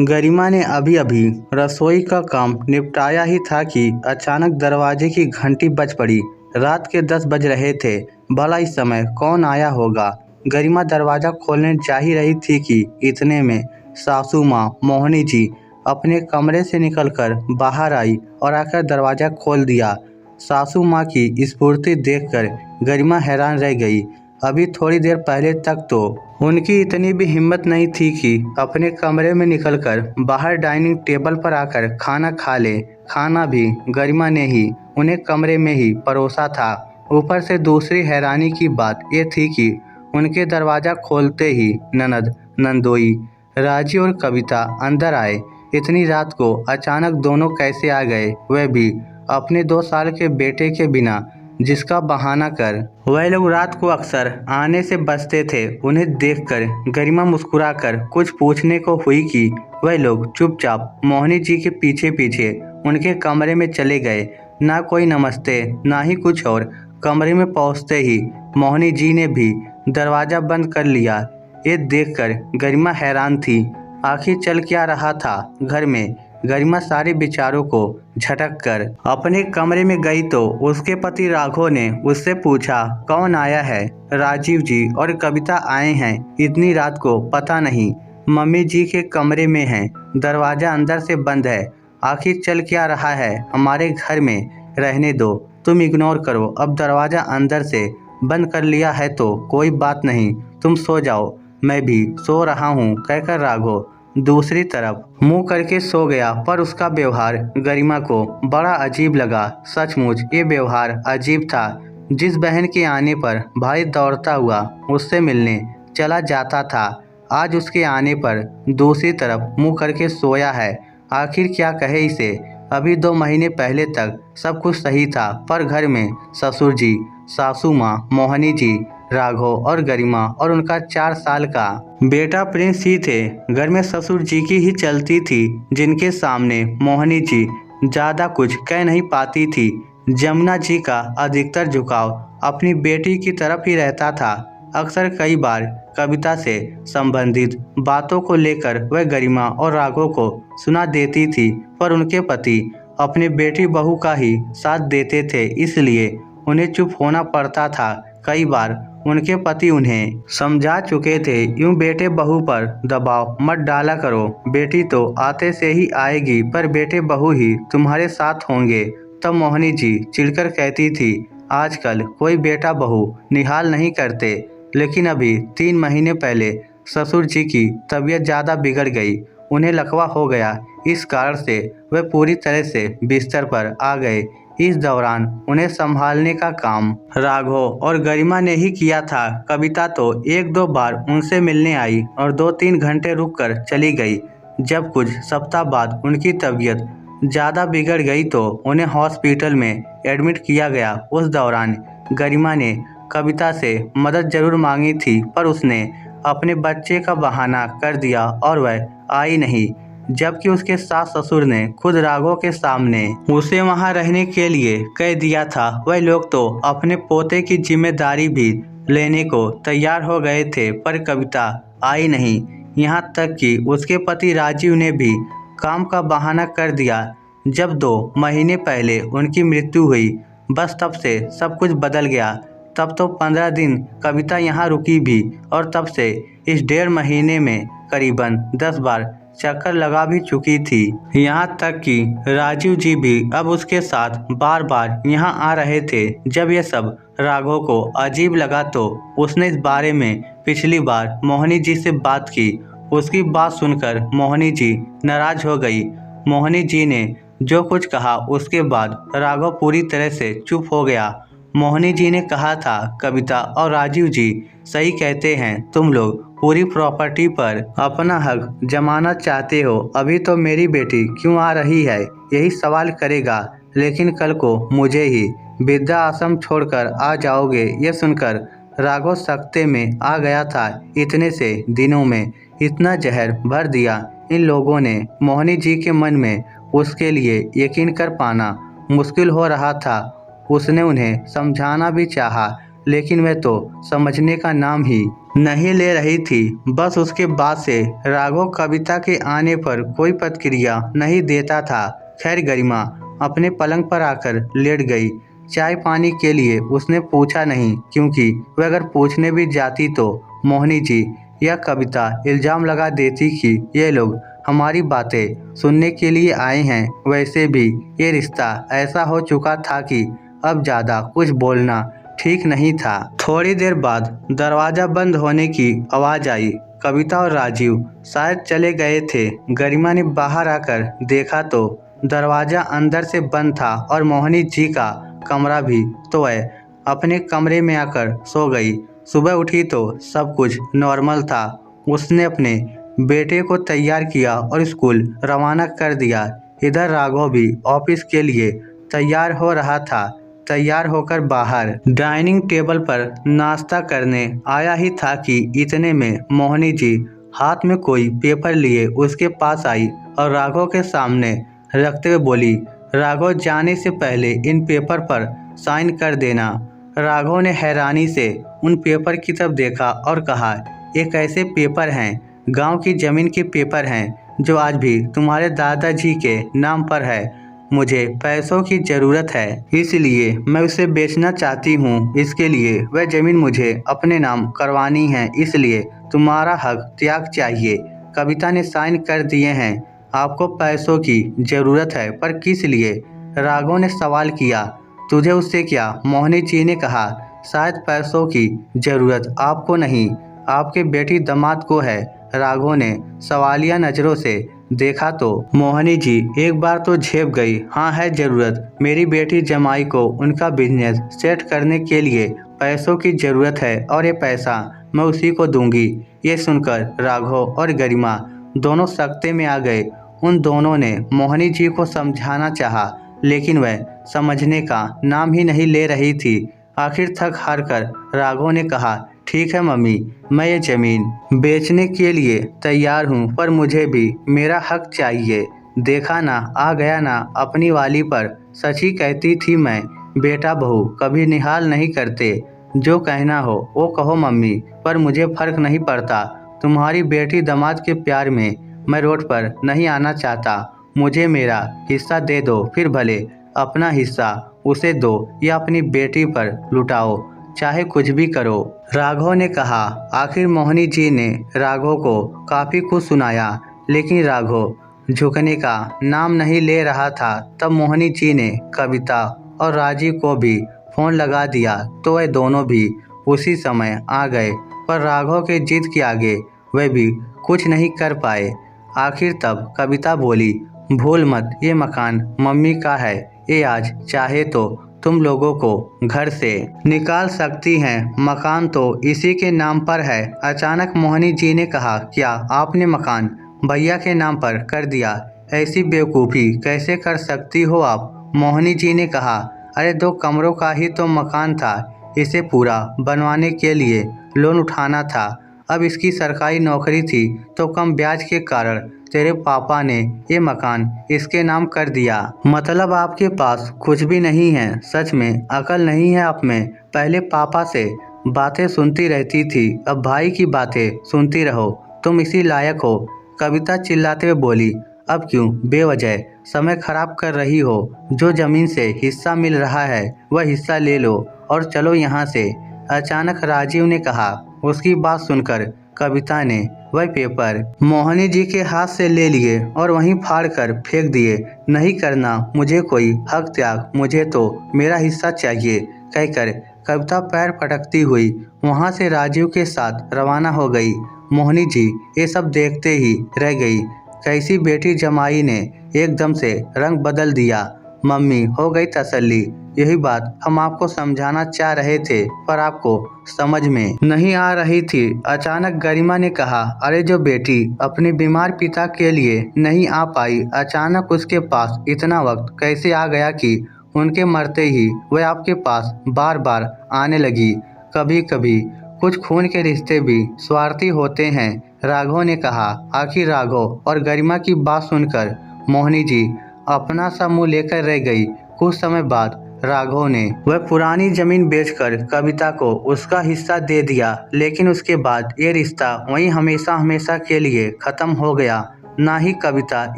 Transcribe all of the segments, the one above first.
गरिमा ने अभी अभी रसोई का काम निपटाया ही था कि अचानक दरवाजे की घंटी बज पड़ी। रात के 10 बज रहे थे। भला इस समय कौन आया होगा। गरिमा दरवाज़ा खोलने जा ही रही थी कि इतने में सासू माँ मोहिनी जी अपने कमरे से निकलकर बाहर आई और आकर दरवाज़ा खोल दिया। सासू माँ की स्फूर्ति देखकर गरिमा हैरान रह गई। अभी थोड़ी देर पहले तक तो उनकी इतनी भी हिम्मत नहीं थी कि अपने कमरे में निकलकर बाहर डाइनिंग टेबल पर आकर खाना खा ले। खाना भी गरिमा ने ही उन्हें कमरे में ही परोसा था। ऊपर से दूसरी हैरानी की बात ये थी कि उनके दरवाज़ा खोलते ही ननद नंदोई राजी और कविता अंदर आए। इतनी रात को अचानक दोनों कैसे आ गए, वह भी अपने 2 साल के बेटे के बिना, जिसका बहाना कर वह लोग रात को अक्सर आने से बचते थे। उन्हें देखकर गरिमा मुस्कुराकर कुछ पूछने को हुई कि वह लोग चुपचाप मोहिनी जी के पीछे पीछे उनके कमरे में चले गए। ना कोई नमस्ते ना ही कुछ और। कमरे में पहुंचते ही मोहिनी जी ने भी दरवाज़ा बंद कर लिया। ये देखकर गरिमा हैरान थी। आखिर चल क्या रहा था घर में। गरिमा सारे विचारों को झटक कर अपने कमरे में गई तो उसके पति राघव ने उससे पूछा, कौन आया है। राजीव जी और कविता आए हैं। इतनी रात को पता नहीं, मम्मी जी के कमरे में हैं। दरवाज़ा अंदर से बंद है। आखिर चल क्या रहा है हमारे घर में। रहने दो, तुम इग्नोर करो। अब दरवाज़ा अंदर से बंद कर लिया है तो कोई बात नहीं, तुम सो जाओ, मैं भी सो रहा हूँ, कहकर राघव दूसरी तरफ मुंह करके सो गया। पर उसका व्यवहार गरिमा को बड़ा अजीब लगा। सचमुच ये व्यवहार अजीब था। जिस बहन के आने पर भाई दौड़ता हुआ उससे मिलने चला जाता था, आज उसके आने पर दूसरी तरफ मुंह करके सोया है। आखिर क्या कहे इसे। अभी 2 महीने पहले तक सब कुछ सही था, पर घर में ससुर जी, सासू माँ मोहिनी जी, राघव और गरिमा और उनका 4 साल का बेटा प्रिंस ही थे। घर में ससुर जी की ही चलती थी, जिनके सामने मोहिनी जी ज़्यादा कुछ कह नहीं पाती थी। जमुना जी का अधिकतर झुकाव अपनी बेटी की तरफ ही रहता था। अक्सर कई बार कविता से संबंधित बातों को लेकर वह गरिमा और राघव को सुना देती थी, पर उनके पति अपने बेटी बहू का ही साथ देते थे, इसलिए उन्हें चुप होना पड़ता था। कई बार उनके पति उन्हें समझा चुके थे, यूं बेटे बहू पर दबाव मत डाला करो। बेटी तो आते से ही आएगी, पर बेटे बहू ही तुम्हारे साथ होंगे। तब मोहिनी जी चिढ़कर कहती थी, आजकल कोई बेटा बहू निहाल नहीं करते। लेकिन अभी 3 महीने पहले ससुर जी की तबीयत ज़्यादा बिगड़ गई। उन्हें लकवा हो गया। इस कारण से वह पूरी तरह से बिस्तर पर आ गए। इस दौरान उन्हें संभालने का काम राघव और गरिमा ने ही किया था। कविता तो 1-2 बार उनसे मिलने आई और 2-3 घंटे रुककर चली गई। जब कुछ सप्ताह बाद उनकी तबीयत ज़्यादा बिगड़ गई तो उन्हें हॉस्पिटल में एडमिट किया गया। उस दौरान गरिमा ने कविता से मदद जरूर मांगी थी, पर उसने अपने बच्चे का बहाना कर दिया और वह आई नहीं। जबकि उसके सास ससुर ने खुद राघव के सामने उसे वहां रहने के लिए कह दिया था। वह लोग तो अपने पोते की जिम्मेदारी भी लेने को तैयार हो गए थे, पर कविता आई नहीं। यहाँ तक कि उसके पति राजीव ने भी काम का बहाना कर दिया। जब 2 महीने पहले उनकी मृत्यु हुई, बस तब से सब कुछ बदल गया। तब तो 15 दिन कविता यहाँ रुकी भी, और तब से इस 1.5 महीने में करीबन 10 बार चक्कर लगा भी चुकी थी। यहाँ तक कि राजीव जी भी अब उसके साथ बार बार यहाँ आ रहे थे। जब ये सब राघव को अजीब लगा तो उसने इस बारे में पिछली बार मोहिनी जी से बात की। उसकी बात सुनकर मोहिनी जी नाराज हो गई। मोहिनी जी ने जो कुछ कहा उसके बाद राघव पूरी तरह से चुप हो गया। मोहिनी जी ने कहा था, कविता और राजीव जी सही कहते हैं, तुम लोग पूरी प्रॉपर्टी पर अपना हक जमाना चाहते हो। अभी तो मेरी बेटी क्यों आ रही है यही सवाल करेगा, लेकिन कल को मुझे ही वृद्धा आश्रम छोड़कर आ जाओगे। ये सुनकर राघव सख्ते में आ गया था। इतने से दिनों में इतना जहर भर दिया इन लोगों ने। मोहिनी जी के मन में उसके लिए यकीन कर पाना मुश्किल हो रहा था। उसने उन्हें समझाना भी चाहा, लेकिन वह तो समझने का नाम ही नहीं ले रही थी। बस उसके बाद से राघव कविता के आने पर कोई प्रतिक्रिया नहीं देता था। खैर गरिमा अपने पलंग पर आकर लेट गई। चाय पानी के लिए उसने पूछा नहीं, क्योंकि वह अगर पूछने भी जाती तो मोहिनी जी या कविता इल्ज़ाम लगा देती कि ये लोग हमारी बातें सुनने के लिए आए हैं। वैसे भी ये रिश्ता ऐसा हो चुका था कि अब ज़्यादा कुछ बोलना ठीक नहीं था। थोड़ी देर बाद दरवाज़ा बंद होने की आवाज़ आई। कविता और राजीव शायद चले गए थे। गरिमा ने बाहर आकर देखा तो दरवाज़ा अंदर से बंद था और मोहिनी जी का कमरा भी। तो वह अपने कमरे में आकर सो गई। सुबह उठी तो सब कुछ नॉर्मल था। उसने अपने बेटे को तैयार किया और स्कूल रवाना कर दिया। इधर राघव भी ऑफिस के लिए तैयार हो रहा था। तैयार होकर बाहर डाइनिंग टेबल पर नाश्ता करने आया ही था कि इतने में मोहिनी जी हाथ में कोई पेपर लिए उसके पास आई और राघव के सामने रखते हुए बोली, राघव जाने से पहले इन पेपर पर साइन कर देना। राघव ने हैरानी से उन पेपर की तरफ देखा और कहा, ये कैसे पेपर हैं? गांव की ज़मीन के पेपर हैं जो आज भी तुम्हारे दादाजी के नाम पर है। मुझे पैसों की ज़रूरत है, इसलिए मैं उसे बेचना चाहती हूँ। इसके लिए वह ज़मीन मुझे अपने नाम करवानी है, इसलिए तुम्हारा हक त्याग चाहिए। कविता ने साइन कर दिए हैं। आपको पैसों की ज़रूरत है, पर किस लिए? राघव ने सवाल किया। तुझे उससे क्या? मोहिनी जी ने कहा, शायद पैसों की ज़रूरत आपको नहीं, आपके बेटी दामाद को है। राघव ने सवालिया नज़रों से देखा तो मोहिनी जी एक बार तो झेप गई। हाँ है ज़रूरत। मेरी बेटी जमाई को उनका बिजनेस सेट करने के लिए पैसों की ज़रूरत है और ये पैसा मैं उसी को दूंगी। ये सुनकर राघव और गरिमा दोनों सख्ते में आ गए। उन दोनों ने मोहिनी जी को समझाना चाहा, लेकिन वह समझने का नाम ही नहीं ले रही थी। आखिर थक हार कर राघव ने कहा, ठीक है मम्मी, मैं ये ज़मीन बेचने के लिए तैयार हूँ, पर मुझे भी मेरा हक चाहिए। देखा ना, आ गया ना अपनी वाली पर। सच ही कहती थी मैं, बेटा बहू कभी निहाल नहीं करते। जो कहना हो वो कहो मम्मी, पर मुझे फ़र्क नहीं पड़ता। तुम्हारी बेटी दामाद के प्यार में मैं रोड पर नहीं आना चाहता। मुझे मेरा हिस्सा दे दो, फिर भले अपना हिस्सा उसे दो या अपनी बेटी पर लुटाओ, चाहे कुछ भी करो। राघव ने कहा। आखिर मोहिनी जी ने राघव को काफ़ी कुछ सुनाया, लेकिन राघव झुकने का नाम नहीं ले रहा था। तब मोहिनी जी ने कविता और राजीव को भी फ़ोन लगा दिया, तो वह दोनों भी उसी समय आ गए। पर राघव के जिद के आगे वह भी कुछ नहीं कर पाए। आखिर तब कविता बोली, भूल मत, ये मकान मम्मी का है। ये आज चाहे तो तुम लोगों को घर से निकाल सकती हैं। मकान तो इसी के नाम पर है। अचानक मोहिनी जी ने कहा, क्या आपने मकान भैया के नाम पर कर दिया? ऐसी बेवकूफ़ी कैसे कर सकती हो आप? मोहिनी जी ने कहा, अरे 2 कमरों का ही तो मकान था। इसे पूरा बनवाने के लिए लोन उठाना था। अब इसकी सरकारी नौकरी थी तो कम ब्याज के कारण तेरे पापा ने ये मकान इसके नाम कर दिया। मतलब आपके पास कुछ भी नहीं है? सच में अकल नहीं है आप में? पहले पापा से बातें सुनती रहती थी, अब भाई की बातें सुनती रहो। तुम इसी लायक हो। कविता चिल्लाते हुए बोली, अब क्यों बेवजह समय खराब कर रही हो? जो ज़मीन से हिस्सा मिल रहा है वह हिस्सा ले लो और चलो यहाँ से। अचानक राजीव ने कहा। उसकी बात सुनकर कविता ने वह पेपर मोहिनी जी के हाथ से ले लिए और वहीं फाड़ कर फेंक दिए। नहीं करना मुझे कोई हक त्याग, मुझे तो मेरा हिस्सा चाहिए, कहकर कविता पैर पटकती हुई वहां से राजीव के साथ रवाना हो गई। मोहिनी जी ये सब देखते ही रह गई। कैसी बेटी जमाई ने एकदम से रंग बदल दिया। मम्मी हो गई तसल्ली। यही बात हम आपको समझाना चाह रहे थे, पर आपको समझ में नहीं आ रही थी। अचानक गरिमा ने कहा, अरे जो बेटी अपने बीमार पिता के लिए नहीं आ पाई, अचानक उसके पास इतना वक्त कैसे आ गया कि उनके मरते ही वह आपके पास बार बार आने लगी? कभी कभी कुछ खून के रिश्ते भी स्वार्थी होते हैं, राघव ने कहा। आखिर राघव और गरिमा की बात सुनकर मोहिनी जी अपना सा मुँह लेकर रह गई। कुछ समय बाद राघव ने। वह पुरानी जमीन बेचकर कविता को उसका हिस्सा दे दिया, लेकिन उसके बाद ये रिश्ता वहीं हमेशा हमेशा के लिए खत्म हो गया। ना ही कविता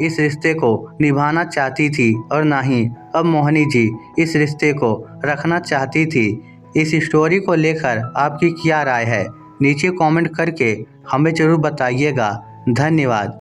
इस रिश्ते को निभाना चाहती थी और ना ही अब मोहिनी जी इस रिश्ते को रखना चाहती थी। इस स्टोरी को लेकर आपकी क्या राय है? नीचे कमेंट करके हमें ज़रूर बताइएगा। धन्यवाद।